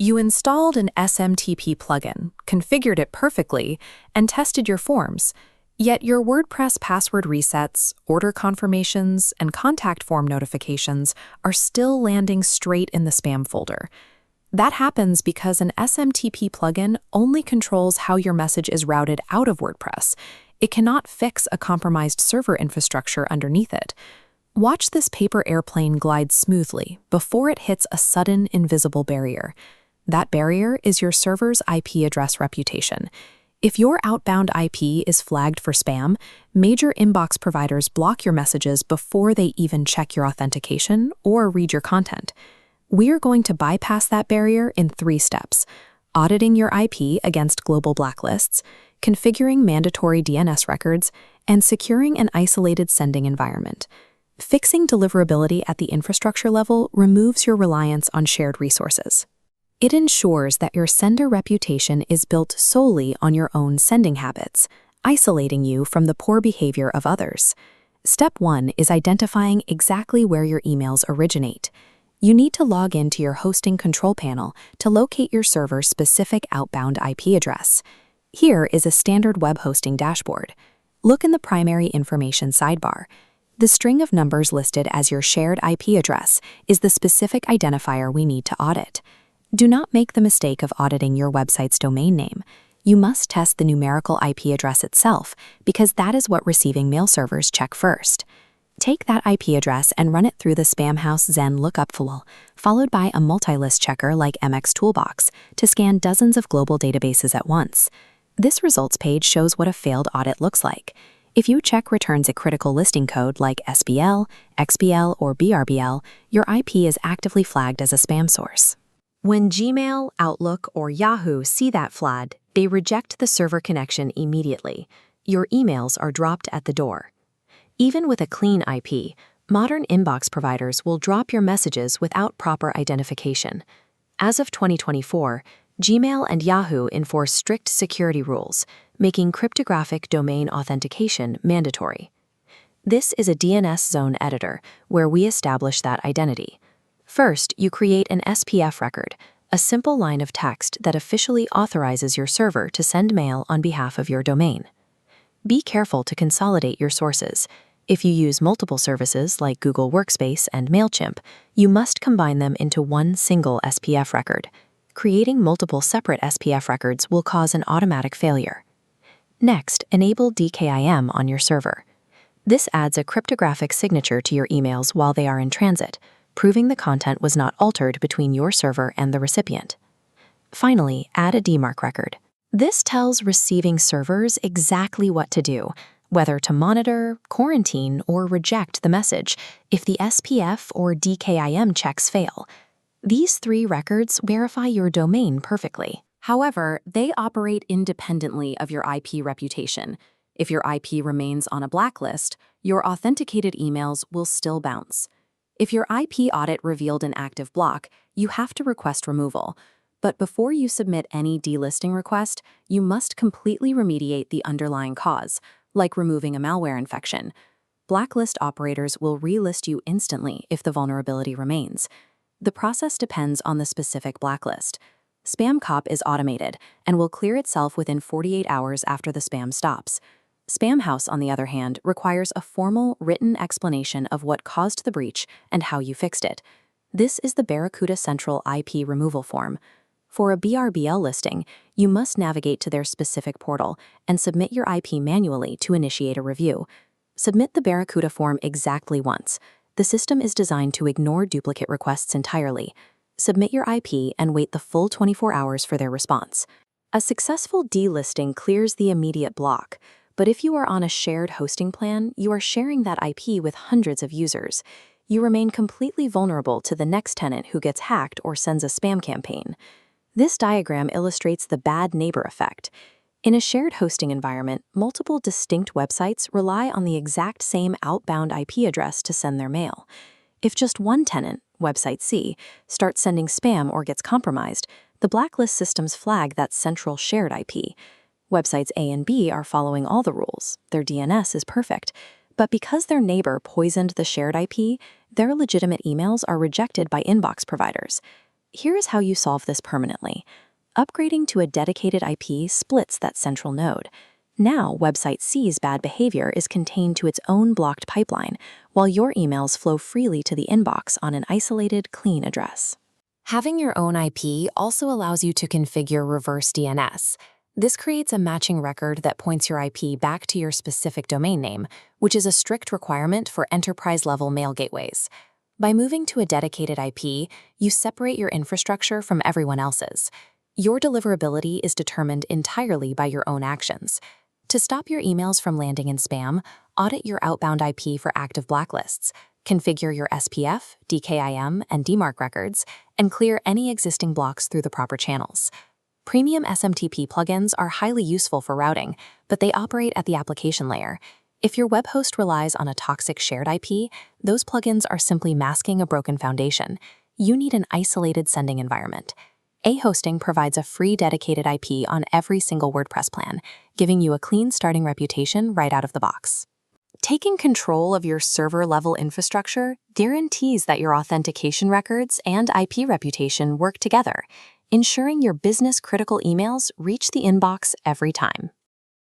You installed an SMTP plugin, configured it perfectly, and tested your forms, yet your WordPress password resets, order confirmations, and contact form notifications are still landing straight in the spam folder. That happens because an SMTP plugin only controls how your message is routed out of WordPress. It cannot fix a compromised server infrastructure underneath it. Watch this paper airplane glide smoothly before it hits a sudden invisible barrier. That barrier is your server's IP address reputation. If your outbound IP is flagged for spam, major inbox providers block your messages before they even check your authentication or read your content. We are going to bypass that barrier in 3 steps: auditing your IP against global blacklists, configuring mandatory DNS records, and securing an isolated sending environment. Fixing deliverability at the infrastructure level removes your reliance on shared resources. It ensures that your sender reputation is built solely on your own sending habits, isolating you from the poor behavior of others. Step 1 is identifying exactly where your emails originate. You need to log into your hosting control panel to locate your server's specific outbound IP address. Here is a standard web hosting dashboard. Look in the primary information sidebar. The string of numbers listed as your shared IP address is the specific identifier we need to audit. Do not make the mistake of auditing your website's domain name. You must test the numerical IP address itself, because that is what receiving mail servers check first. Take that IP address and run it through the Spamhaus Zen lookup funnel, followed by a multi-list checker like MX Toolbox to scan dozens of global databases at once. This results page shows what a failed audit looks like. If your check returns a critical listing code like SBL, XBL, or BRBL, your IP is actively flagged as a spam source. When Gmail, Outlook, or Yahoo see that flag, they reject the server connection immediately. Your emails are dropped at the door. Even with a clean IP, modern inbox providers will drop your messages without proper identification. As of 2024, Gmail and Yahoo enforce strict security rules, making cryptographic domain authentication mandatory. This is a DNS zone editor where we establish that identity. First, you create an SPF record, a simple line of text that officially authorizes your server to send mail on behalf of your domain. Be careful to consolidate your sources. If you use multiple services like Google Workspace and MailChimp, you must combine them into one single SPF record. Creating multiple separate SPF records will cause an automatic failure. Next, enable DKIM on your server. This adds a cryptographic signature to your emails while they are in transit, proving the content was not altered between your server and the recipient. Finally, add a DMARC record. This tells receiving servers exactly what to do, whether to monitor, quarantine, or reject the message if the SPF or DKIM checks fail. These 3 records verify your domain perfectly. However, they operate independently of your IP reputation. If your IP remains on a blacklist, your authenticated emails will still bounce. If your IP audit revealed an active block, you have to request removal. But before you submit any delisting request, you must completely remediate the underlying cause, like removing a malware infection. Blacklist operators will relist you instantly if the vulnerability remains. The process depends on the specific blacklist. SpamCop is automated and will clear itself within 48 hours after the spam stops. Spamhaus, on the other hand, requires a formal, written explanation of what caused the breach and how you fixed it. This is the Barracuda Central IP removal form. For a BRBL listing, you must navigate to their specific portal and submit your IP manually to initiate a review. Submit the Barracuda form exactly once. The system is designed to ignore duplicate requests entirely. Submit your IP and wait the full 24 hours for their response. A successful delisting clears the immediate block, but if you are on a shared hosting plan, you are sharing that IP with hundreds of users. You remain completely vulnerable to the next tenant who gets hacked or sends a spam campaign. This diagram illustrates the bad neighbor effect. In a shared hosting environment, multiple distinct websites rely on the exact same outbound IP address to send their mail. If just one tenant, website C, starts sending spam or gets compromised, the blacklist systems flag that central shared IP. Websites A and B are following all the rules. Their DNS is perfect. But because their neighbor poisoned the shared IP, their legitimate emails are rejected by inbox providers. Here is how you solve this permanently. Upgrading to a dedicated IP splits that central node. Now, Website C's bad behavior is contained to its own blocked pipeline, while your emails flow freely to the inbox on an isolated, clean address. Having your own IP also allows you to configure reverse DNS. This creates a matching record that points your IP back to your specific domain name, which is a strict requirement for enterprise-level mail gateways. By moving to a dedicated IP, you separate your infrastructure from everyone else's. Your deliverability is determined entirely by your own actions. To stop your emails from landing in spam, audit your outbound IP for active blacklists, configure your SPF, DKIM, and DMARC records, and clear any existing blocks through the proper channels. Premium SMTP plugins are highly useful for routing, but they operate at the application layer. If your web host relies on a toxic shared IP, those plugins are simply masking a broken foundation. You need an isolated sending environment. AHosting provides a free dedicated IP on every single WordPress plan, giving you a clean starting reputation right out of the box. Taking control of your server-level infrastructure guarantees that your authentication records and IP reputation work together, ensuring your business-critical emails reach the inbox every time.